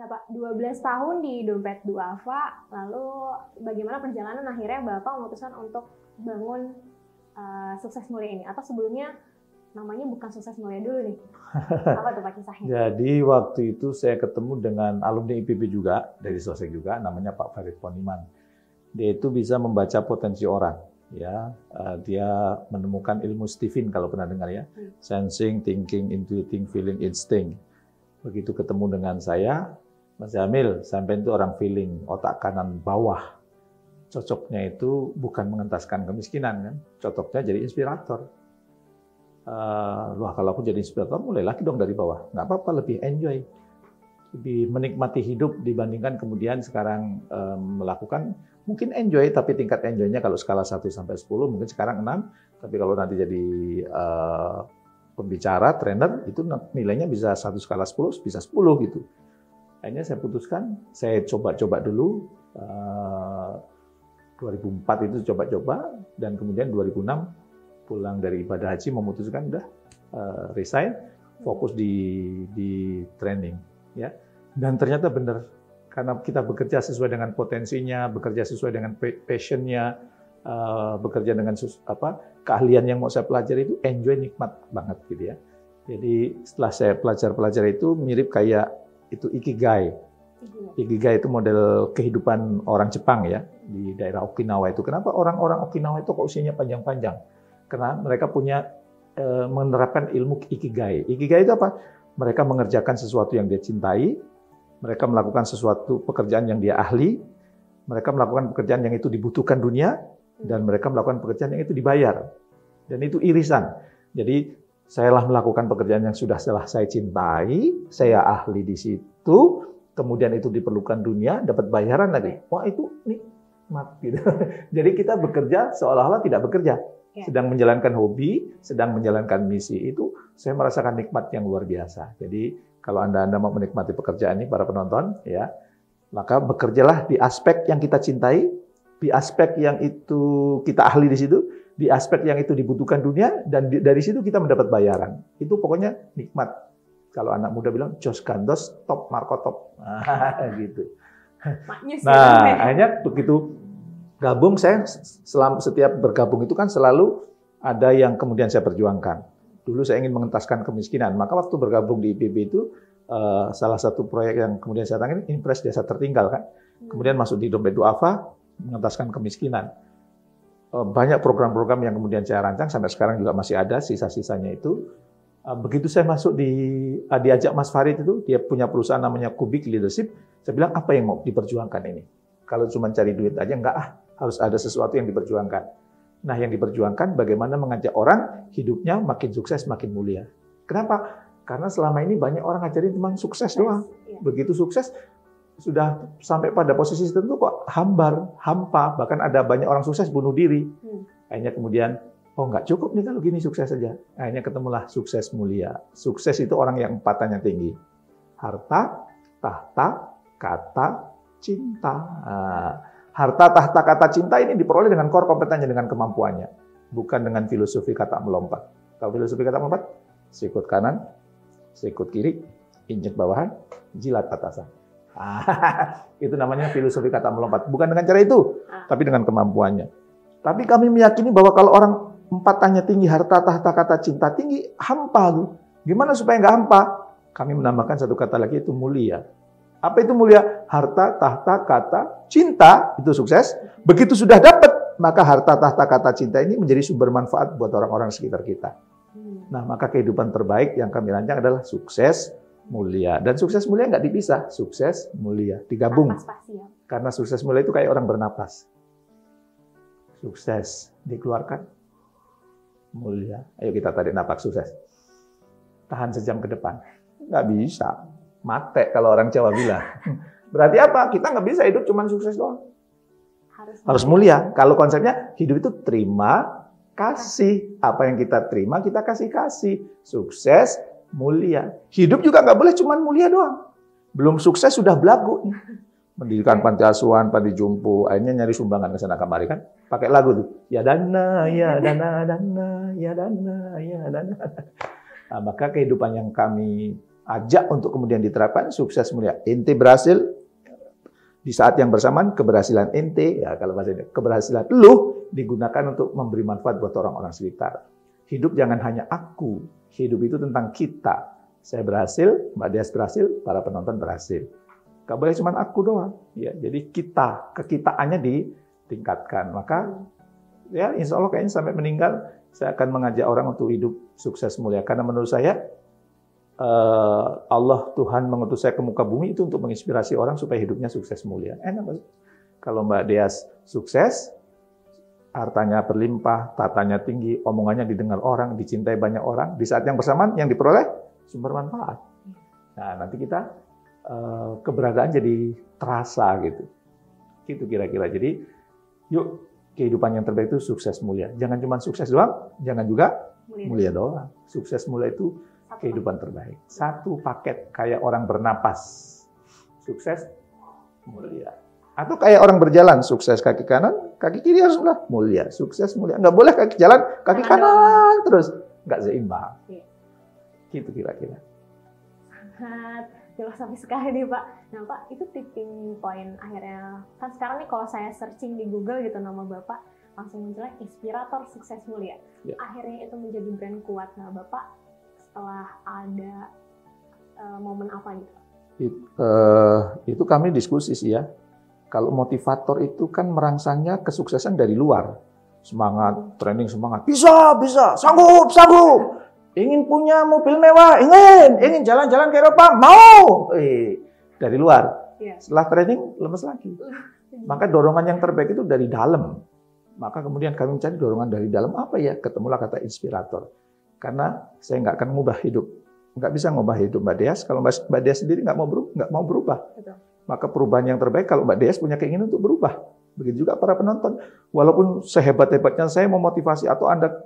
Nah Pak, 12 tahun di Dompet Duafa, lalu bagaimana perjalanan akhirnya Bapak memutuskan untuk bangun Sukses Mulia ini? Atau sebelumnya namanya bukan Sukses Mulia dulu nih? Apa tuh Pak kisahnya? Jadi waktu itu saya ketemu dengan alumni IPB juga, dari Sosek juga, namanya Pak Farid Poniman. Dia itu bisa membaca potensi orang. Ya, dia menemukan ilmu Stephen kalau pernah dengar ya, sensing, thinking, intuiting, feeling, instinct. Begitu ketemu dengan saya, Mas Jamil, sampai itu orang feeling, otak kanan bawah. Cocoknya itu bukan mengentaskan kemiskinan kan, cocoknya jadi inspirator. Wah, kalau aku jadi inspirator, mulai lagi dong dari bawah. Nggak apa-apa, lebih enjoy, lebih menikmati hidup dibandingkan kemudian sekarang melakukan. Mungkin enjoy, tapi tingkat enjoy-nya kalau skala 1 sampai 10, mungkin sekarang 6. Tapi kalau nanti jadi pembicara, trainer, itu nilainya bisa 1 skala 10, bisa 10 gitu. Akhirnya saya putuskan, saya coba-coba dulu. 2004 itu coba-coba, dan kemudian 2006 pulang dari ibadah haji memutuskan udah resign, fokus di training. Ya. Dan ternyata benar. Karena kita bekerja sesuai dengan potensinya, bekerja sesuai dengan passion-nya, bekerja dengan keahlian yang mau saya pelajari itu enjoy, nikmat banget gitu ya. Jadi setelah saya pelajari itu mirip kayak itu Ikigai. Ikigai itu model kehidupan orang Jepang ya, di daerah Okinawa itu. Kenapa orang-orang Okinawa itu kok usianya panjang-panjang? Karena mereka punya menerapkan ilmu Ikigai. Ikigai itu apa? Mereka mengerjakan sesuatu yang dia cintai, mereka melakukan sesuatu pekerjaan yang dia ahli, mereka melakukan pekerjaan yang itu dibutuhkan dunia, dan mereka melakukan pekerjaan yang itu dibayar. Dan itu irisan. Jadi, saya melakukan pekerjaan yang sudah saya cintai, saya ahli di situ, kemudian itu diperlukan dunia, dapat bayaran lagi. Wah, itu nikmat gitu. Jadi kita bekerja seolah-olah tidak bekerja. Sedang menjalankan hobi, sedang menjalankan misi. Itu saya merasakan nikmat yang luar biasa. Jadi, kalau Anda mau menikmati pekerjaan ini, para penonton, ya, maka bekerjalah di aspek yang kita cintai, di aspek yang itu kita ahli di situ, di aspek yang itu dibutuhkan dunia, dan dari situ kita mendapat bayaran. Itu pokoknya nikmat. Kalau anak muda bilang, Jos Gandos, top Marco top. Gitu. Nah, akhirnya begitu gabung, saya setiap bergabung itu kan selalu ada yang kemudian saya perjuangkan. Dulu saya ingin mengentaskan kemiskinan, maka waktu bergabung di IPB itu salah satu proyek yang kemudian saya tangani, Impres Desa Tertinggal kan. Kemudian masuk di Dompet Duafa, mengentaskan kemiskinan. Banyak program-program yang kemudian saya rancang, sampai sekarang juga masih ada sisa-sisanya itu. Begitu saya masuk diajak Mas Farid itu, dia punya perusahaan namanya Kubik Leadership, saya bilang apa yang mau diperjuangkan ini? Kalau cuma cari duit aja, enggak, harus ada sesuatu yang diperjuangkan. Nah, yang diperjuangkan bagaimana mengajak orang hidupnya makin sukses, makin mulia. Kenapa? Karena selama ini banyak orang ngajarin cuma sukses doang. Begitu sukses, sudah sampai pada posisi tertentu kok hampa. Bahkan ada banyak orang sukses bunuh diri. Akhirnya kemudian, oh nggak cukup nih kalau gini sukses saja. Akhirnya ketemulah sukses mulia. Sukses itu orang yang empatanya tinggi. Harta, tahta, kata, cinta. Harta, tahta, kata, cinta ini diperoleh dengan core kompetennya, dengan kemampuannya. Bukan dengan filosofi kata melompat. Tahu filosofi kata melompat? Sikut kanan, sikut kiri, injek bawahan, jilat atasan. Itu namanya filosofi kata melompat. Bukan dengan cara itu, tapi dengan kemampuannya. Tapi kami meyakini bahwa kalau orang empatannya tinggi, harta, tahta, kata, cinta tinggi, hampa tuh. Gimana supaya nggak hampa? Kami menambahkan satu kata lagi, itu mulia. Apa itu mulia? Harta, tahta, kata, cinta, itu sukses. Begitu sudah dapat, maka harta, tahta, kata, cinta ini menjadi sumber manfaat buat orang-orang sekitar kita. Nah, maka kehidupan terbaik yang kami rancang adalah sukses mulia. Dan sukses mulia nggak dipisah, sukses mulia. Digabung. Karena sukses mulia itu kayak orang bernapas. Sukses, dikeluarkan, mulia. Ayo kita tarik napas, sukses. Tahan sejam ke depan. Nggak bisa. Mate kalau orang Jawa bilang. Berarti apa? Kita nggak bisa hidup cuma sukses doang. Harus mulia. Kalau konsepnya hidup itu terima, kasih. Apa yang kita terima, kita kasih-kasih. Sukses, mulia. Hidup juga nggak boleh cuma mulia doang. Belum sukses sudah belagu. Mendirikan panti asuhan, panti jompo. Akhirnya nyari sumbangan ke sana kemari kan. Pakai lagu tuh. Ya dana, ya dana, dana, ya dana, ya dana. Nah, maka kehidupan yang kami ajak untuk kemudian diterapkan, sukses mulia. Ente berhasil, di saat yang bersamaan keberhasilan ente, ya kalau bahasa ini, keberhasilan lu digunakan untuk memberi manfaat buat orang-orang sekitar. Hidup jangan hanya aku, hidup itu tentang kita. Saya berhasil, Mbak Dias berhasil, para penonton berhasil. Gak boleh cuma aku doang, ya. Jadi kekitaannya ditingkatkan. Maka ya insya Allah kayaknya sampai meninggal saya akan mengajak orang untuk hidup sukses mulia. Karena menurut saya Allah Tuhan mengutus saya ke muka bumi itu untuk menginspirasi orang supaya hidupnya sukses mulia. Enak. Kalau Mbak Dias sukses, hartanya berlimpah, tatanya tinggi, omongannya didengar orang, dicintai banyak orang, di saat yang bersamaan yang diperoleh sumber manfaat. Nah, nanti kita keberadaan jadi terasa gitu. Gitu kira-kira. Jadi yuk kehidupan yang terbaik itu sukses mulia. Jangan cuma sukses doang, jangan juga mulia doang. Sukses mulia itu kehidupan terbaik. Satu paket kayak orang bernapas. Sukses mulia. Atau kayak orang berjalan, sukses kaki kanan, kaki kiri haruslah mulia. Sukses mulia. Nggak boleh kaki jalan, kaki kanan terus. Nggak seimbang. Gitu kira-kira. Sangat filosofis sekali nih Pak. Nah Pak, itu tipping point akhirnya, kan sekarang nih kalau saya searching di Google gitu nama Bapak, langsung munculnya inspirator sukses mulia. Ya. Akhirnya itu menjadi brand kuat. Nah Bapak setelah ada momen apa gitu? Itu kami diskusi sih ya. Kalau motivator itu kan merangsangnya kesuksesan dari luar. Semangat, training semangat. Bisa, sanggup. Ingin punya mobil mewah, ingin jalan-jalan ke Eropa, mau. Dari luar. Setelah training, lemes lagi. Maka dorongan yang terbaik itu dari dalam. Maka kemudian kami mencari dorongan dari dalam apa ya? Ketemulah kata inspirator. Karena saya nggak akan mengubah hidup. Nggak bisa mengubah hidup Mbak Dias. Kalau Mbak Dias sendiri nggak mau berubah. Betul. Maka perubahan yang terbaik kalau Mbak Dias punya keinginan untuk berubah. Begitu juga para penonton. Walaupun sehebat-hebatnya saya memotivasi atau Anda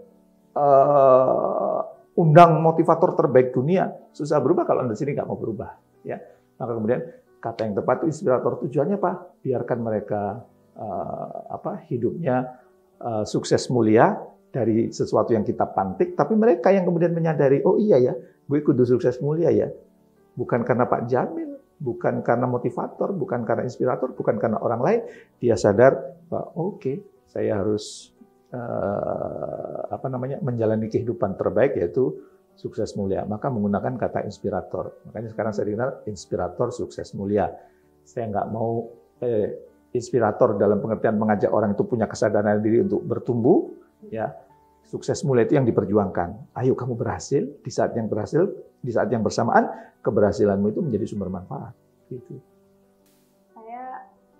undang motivator terbaik dunia, susah berubah kalau Anda sini nggak mau berubah. Ya. Maka kemudian kata yang tepat itu inspirator, tujuannya apa? Biarkan mereka hidupnya sukses mulia dari sesuatu yang kita pantik, tapi mereka yang kemudian menyadari, oh iya ya, gue kudu sukses mulia ya. Bukan karena Pak Jamil, bukan karena motivator, bukan karena inspirator, bukan karena orang lain. Dia sadar, oke, saya harus menjalani kehidupan terbaik yaitu sukses mulia. Maka menggunakan kata inspirator. Makanya sekarang saya dengar inspirator sukses mulia. Saya nggak mau inspirator dalam pengertian mengajak orang itu punya kesadaran diri untuk bertumbuh. Ya, sukses mulia itu yang diperjuangkan. Ayo kamu berhasil di saat yang bersamaan keberhasilanmu itu menjadi sumber manfaat. Gitu.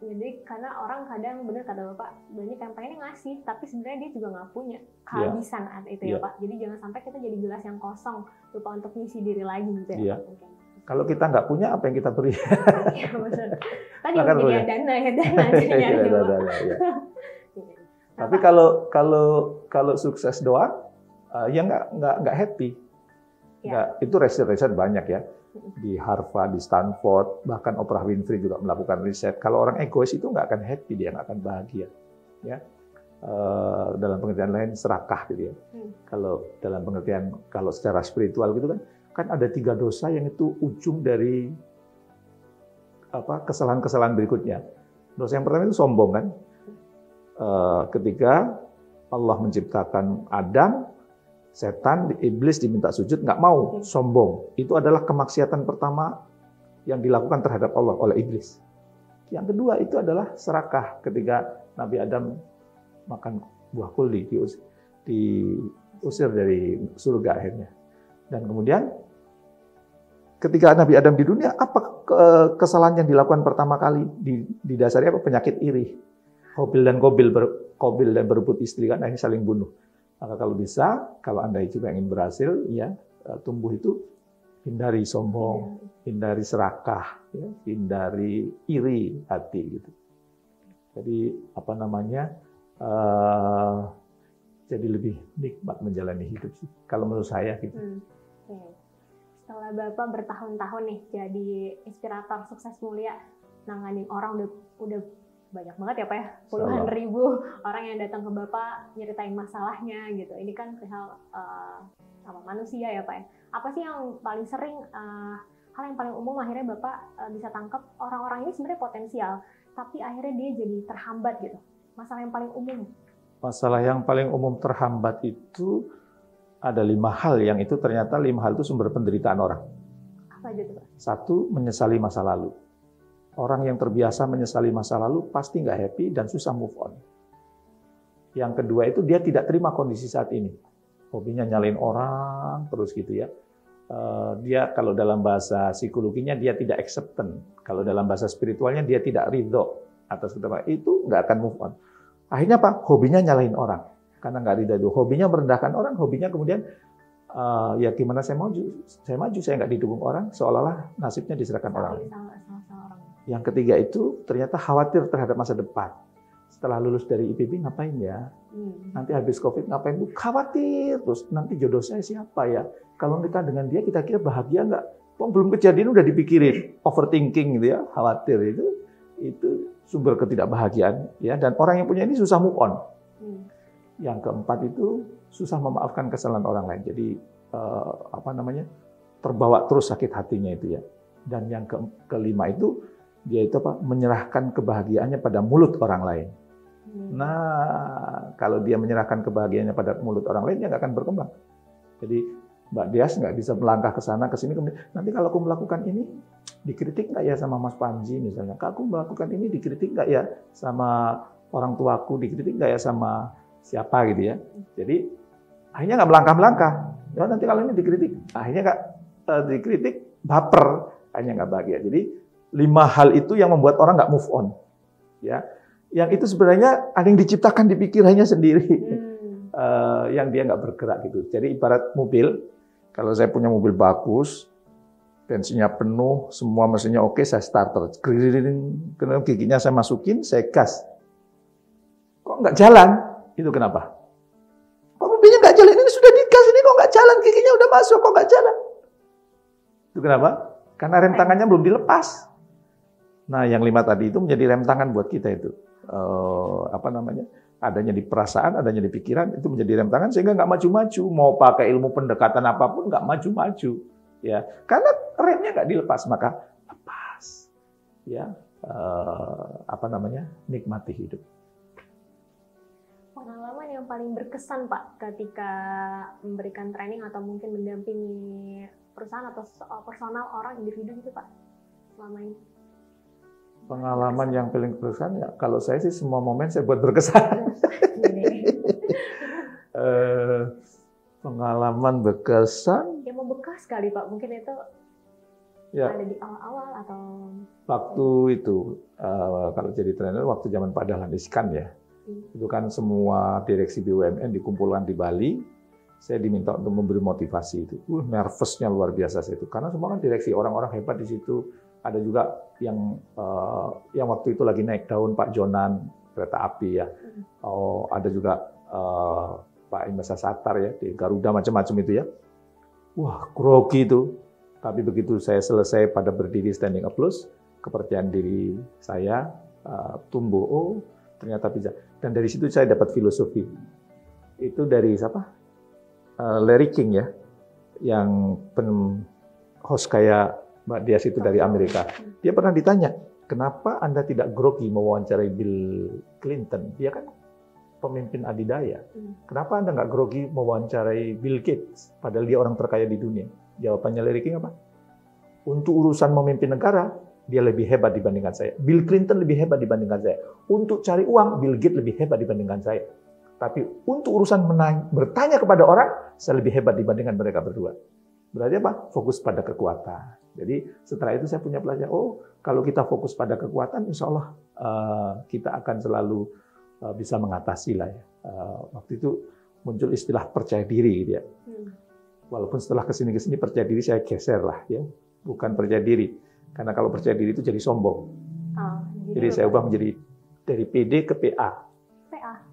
Jadi karena orang kadang benar kata Bapak, banyak yang pengen ngasih, tapi sebenarnya dia juga nggak punya kehabisan itu ya Pak. Jadi jangan sampai kita jadi gelas yang kosong, lupa untuk ngisi diri lagi gitu ya. Kalau kita nggak punya, apa yang kita beri? Iya benar. Tadi jadi dana ya. Tapi kalau sukses doang, ya nggak happy. Itu riset banyak ya. Di Harvard, di Stanford, bahkan Oprah Winfrey juga melakukan riset. Kalau orang egois itu nggak akan happy, dia nggak akan bahagia. Ya, dalam pengertian lain serakah gitu ya. Kalau dalam pengertian kalau secara spiritual gitu kan ada 3 dosa yang itu ujung dari kesalahan-kesalahan berikutnya. Dosa yang pertama itu sombong kan. Ketika Allah menciptakan Adam, setan, iblis diminta sujud, nggak mau, sombong. Itu adalah kemaksiatan pertama yang dilakukan terhadap Allah oleh iblis. Yang kedua itu adalah serakah ketika Nabi Adam makan buah kuldi, diusir dari surga akhirnya. Dan kemudian ketika Nabi Adam di dunia, apa kesalahan yang dilakukan pertama kali? Didasari apa? Penyakit iri. Qabil dan berebut istri kan, akhirnya saling bunuh. Maka kalau bisa, kalau Anda juga ingin berhasil, ya tumbuh itu hindari sombong, hindari serakah, ya, hindari iri hati gitu. Jadi jadi lebih nikmat menjalani hidup sih. Kalau menurut saya gitu. Setelah Bapak bertahun-tahun nih jadi inspirator sukses mulia, nanganin orang udah banyak banget ya Pak ya, puluhan ribu orang yang datang ke Bapak nyeritain masalahnya gitu. Ini kan perihal sama manusia ya Pak ya. Apa sih yang paling sering, hal yang paling umum akhirnya Bapak bisa tangkap orang-orang ini sebenarnya potensial, tapi akhirnya dia jadi terhambat gitu. Masalah yang paling umum. Masalah yang paling umum terhambat itu ada 5 hal, yang itu ternyata 5 hal itu sumber penderitaan orang. Apa aja tuh Pak? 1, menyesali masa lalu. Orang yang terbiasa menyesali masa lalu pasti nggak happy dan susah move on. Yang kedua itu dia tidak terima kondisi saat ini. Hobinya nyalain orang terus gitu ya. Dia kalau dalam bahasa psikologinya dia tidak acceptance. Kalau dalam bahasa spiritualnya dia tidak ridho atas ketemu. Itu nggak akan move on. Akhirnya apa? Hobinya nyalain orang. Karena nggak ridho itu. Hobinya merendahkan orang. Hobinya kemudian ya gimana saya maju, saya nggak didukung orang. Seolah-olah nasibnya diserahkan orang. Yang ketiga itu ternyata khawatir terhadap masa depan. Setelah lulus dari IPB ngapain ya? Nanti habis COVID ngapain? Khawatir terus nanti jodoh saya siapa ya? Kalau nikah dengan dia kita kira bahagia nggak? Kok belum kejadian udah dipikirin, overthinking gitu ya, khawatir itu sumber ketidakbahagiaan ya. Dan orang yang punya ini susah move on. Yang keempat itu susah memaafkan kesalahan orang lain. Jadi terbawa terus sakit hatinya itu ya. Dan yang kelima itu dia itu menyerahkan kebahagiaannya pada mulut orang lain. Nah, kalau dia menyerahkan kebahagiaannya pada mulut orang lain, dia nggak akan berkembang. Jadi Mbak Dias nggak bisa melangkah ke sana ke sini. Nanti kalau aku melakukan ini, dikritik nggak ya sama Mas Panji misalnya? Kalau aku melakukan ini, dikritik nggak ya sama orang tuaku? Dikritik nggak ya sama siapa gitu ya? Jadi akhirnya nggak melangkah-melangkah. Ya nanti kalau ini dikritik, akhirnya nggak dikritik, baper, akhirnya nggak bahagia. Jadi 5 hal itu yang membuat orang nggak move on, ya. Yang itu sebenarnya ada yang diciptakan di pikirannya sendiri, yang dia nggak bergerak gitu. Jadi ibarat mobil, kalau saya punya mobil bagus, bensinnya penuh, semua mesinnya oke, saya starter, giginya saya masukin, saya gas, kok nggak jalan? Itu kenapa? Kok mobilnya nggak jalan? Ini sudah digas, ini kok nggak jalan? Giginya udah masuk, kok nggak jalan? Itu kenapa? Karena rem tangannya belum dilepas. Nah, yang 5 tadi itu menjadi rem tangan buat kita itu. Adanya di perasaan, adanya di pikiran, itu menjadi rem tangan sehingga nggak maju-maju. Mau pakai ilmu pendekatan apapun nggak maju-maju. Ya, karena remnya nggak dilepas, maka lepas. Ya, nikmati hidup. Pengalaman yang paling berkesan Pak ketika memberikan training atau mungkin mendampingi perusahaan atau personal orang individu gitu Pak selama ini? Pengalaman yang paling berkesan ya, kalau saya sih semua momen saya buat berkesan. Pengalaman berkesan. Yang membekas sekali Pak, mungkin itu ya, ada di awal-awal atau? Waktu itu, kalau jadi trainer waktu zaman Pak Dahlan Iskan ya, itu kan semua direksi BUMN dikumpulkan di Bali. Saya diminta untuk memberi motivasi itu. Nervousnya luar biasa saya itu, karena semua kan direksi orang-orang hebat di situ. Ada juga yang waktu itu lagi naik daun Pak Jonan kereta api ya. Ada juga Pak Imasa Satar ya di Garuda macam-macam itu ya. Wah, grogi itu. Tapi begitu saya selesai pada berdiri standing applause, kepercayaan diri saya tumbuh. Oh, ternyata bisa. Dan dari situ saya dapat filosofi. Itu dari siapa? Larry King ya, yang host kayak Mbak Dias itu dari Amerika. Dia pernah ditanya, kenapa Anda tidak grogi mewawancarai Bill Clinton? Dia kan pemimpin adidaya. Kenapa Anda nggak grogi mewawancarai Bill Gates? Padahal dia orang terkaya di dunia. Jawabannya Larry King apa? Untuk urusan memimpin negara, dia lebih hebat dibandingkan saya. Bill Clinton lebih hebat dibandingkan saya. Untuk cari uang, Bill Gates lebih hebat dibandingkan saya. Tapi untuk urusan bertanya kepada orang, saya lebih hebat dibandingkan mereka berdua. Berarti apa? Fokus pada kekuatan. Jadi setelah itu saya punya pelajaran, kalau kita fokus pada kekuatan, insya Allah kita akan selalu bisa mengatasi lah ya. Waktu itu muncul istilah percaya diri gitu ya. Walaupun setelah kesini percaya diri saya geser lah ya, bukan percaya diri. Karena kalau percaya diri itu jadi sombong. Jadi saya ubah menjadi dari PD ke PA.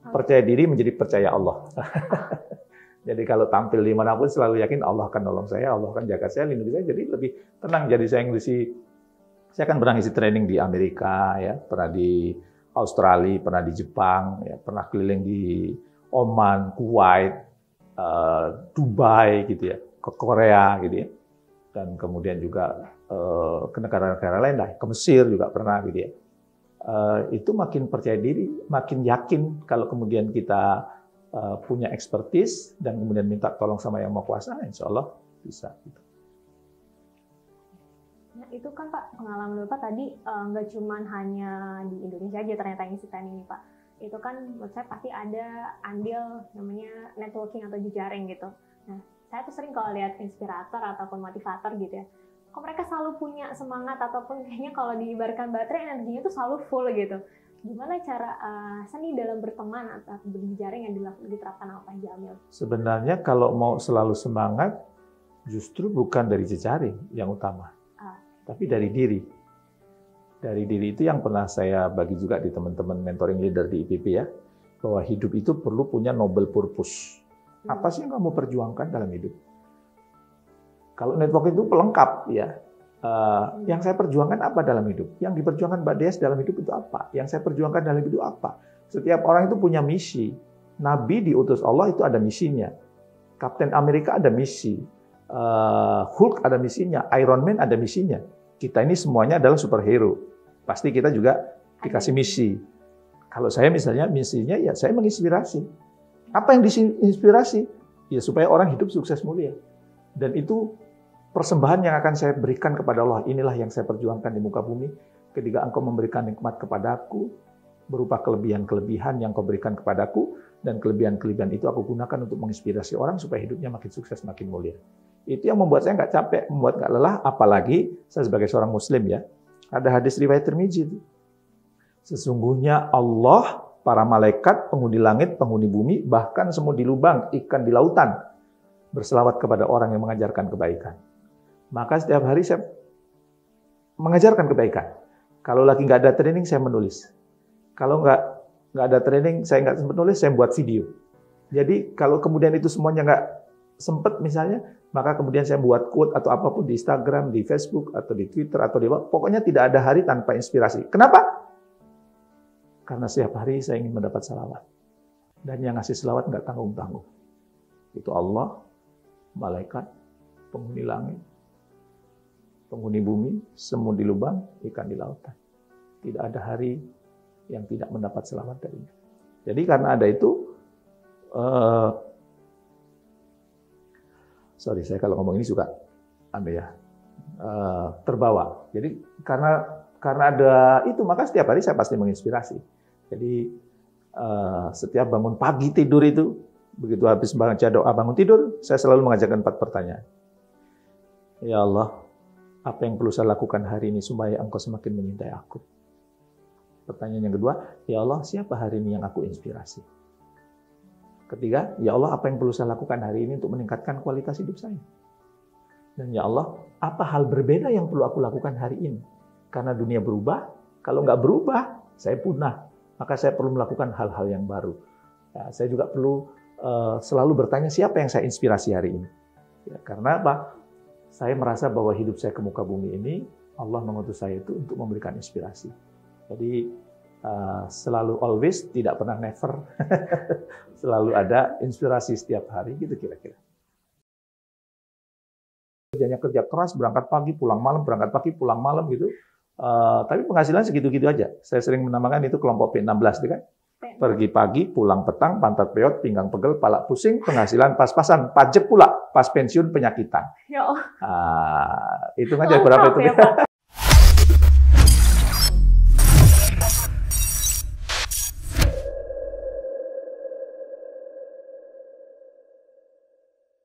Percaya diri menjadi percaya Allah. Jadi kalau tampil dimanapun selalu yakin Allah akan nolong saya, Allah akan jaga saya, lindungi saya. Jadi lebih tenang. Jadi saya kan pernah ngisi training di Amerika, ya, pernah di Australia, pernah di Jepang, ya, pernah keliling di Oman, Kuwait, Dubai gitu ya, ke Korea gitu ya. Dan kemudian juga ke negara-negara lain lah, ke Mesir juga pernah gitu ya. Itu makin percaya diri, makin yakin kalau kemudian kita punya expertise dan kemudian minta tolong sama Yang Maha Kuasa, insya Allah bisa. Gitu. Nah, itu kan Pak, pengalaman Bapak tadi nggak cuma hanya di Indonesia aja ternyata yang isi ini Pak. Itu kan menurut saya pasti ada andil namanya networking atau jejaring gitu. Nah, saya tuh sering kalau lihat inspirator ataupun motivator gitu ya, kok mereka selalu punya semangat ataupun kayaknya kalau diibaratkan baterai energinya tuh selalu full gitu. Gimana cara seni dalam berteman atau berjejaring yang diterapkan oleh Pak Jamil? Sebenarnya kalau mau selalu semangat, justru bukan dari jejaring yang utama, tapi dari diri. Dari diri itu yang pernah saya bagi juga di teman-teman mentoring leader di IPP ya, bahwa hidup itu perlu punya noble purpose. Apa sih yang kamu perjuangkan dalam hidup? Kalau network itu pelengkap ya. Yang saya perjuangkan apa dalam hidup? Yang diperjuangkan Mbak Des dalam hidup itu apa? Yang saya perjuangkan dalam hidup apa? Setiap orang itu punya misi. Nabi diutus Allah itu ada misinya. Kapten Amerika ada misi. Hulk ada misinya. Iron Man ada misinya. Kita ini semuanya adalah superhero. Pasti kita juga dikasih misi. Kalau saya misalnya misinya ya saya menginspirasi. Apa yang diinspirasi? Ya supaya orang hidup sukses mulia. Dan itu persembahan yang akan saya berikan kepada Allah. Inilah yang saya perjuangkan di muka bumi. Ketika engkau memberikan nikmat kepadaku, berupa kelebihan-kelebihan yang kau berikan kepadaku, dan kelebihan-kelebihan itu aku gunakan untuk menginspirasi orang supaya hidupnya makin sukses, makin mulia. Itu yang membuat saya nggak capek, membuat nggak lelah, apalagi saya sebagai seorang muslim ya. Ada hadis riwayat Tirmidzi itu. Sesungguhnya Allah, para malaikat, penghuni langit, penghuni bumi, bahkan semut di lubang, ikan di lautan, berselawat kepada orang yang mengajarkan kebaikan. Maka setiap hari saya mengajarkan kebaikan. Kalau lagi nggak ada training, saya menulis. Kalau nggak ada training, saya nggak sempat nulis, saya buat video. Jadi kalau kemudian itu semuanya nggak sempat misalnya, maka kemudian saya buat quote atau apapun di Instagram, di Facebook, atau di Twitter, atau di pokoknya tidak ada hari tanpa inspirasi. Kenapa? Karena setiap hari saya ingin mendapat salawat. Dan yang ngasih salawat nggak tanggung-tanggung. Itu Allah, malaikat, penghuni langit, penghuni bumi, semut di lubang, ikan di lautan. Tidak ada hari yang tidak mendapat salawat darinya. Jadi karena ada itu, sorry saya kalau ngomong ini suka terbawa. Jadi karena ada itu, maka setiap hari saya pasti menginspirasi. Jadi setiap bangun pagi tidur itu, begitu habis baca doa bangun tidur, saya selalu mengajarkan 4 pertanyaan. Ya Allah, apa yang perlu saya lakukan hari ini supaya Engkau semakin menyintai aku? Pertanyaan yang kedua, ya Allah, siapa hari ini yang aku inspirasi? Ketiga, ya Allah, apa yang perlu saya lakukan hari ini untuk meningkatkan kualitas hidup saya? Dan ya Allah, apa hal berbeda yang perlu aku lakukan hari ini? Karena dunia berubah, kalau nggak berubah, saya punah. Maka saya perlu melakukan hal-hal yang baru. Ya, saya juga perlu selalu bertanya siapa yang saya inspirasi hari ini. Ya, karena apa? Saya merasa bahwa hidup saya ke muka bumi ini, Allah mengutus saya itu untuk memberikan inspirasi. Jadi selalu always, tidak pernah never. Selalu ada inspirasi setiap hari, gitu kira-kira. Kerjanya kerja keras, berangkat pagi, pulang malam, berangkat pagi, pulang malam gitu. Tapi penghasilan segitu-gitu aja. Saya sering menamakan itu kelompok P16, kan? Pergi pagi, pulang petang, pantat peot, pinggang pegel, pala pusing, penghasilan pas-pasan, pajak pula, pas pensiun penyakitan. Ya Allah. Hitung aja berapa itu. Ya, Pak.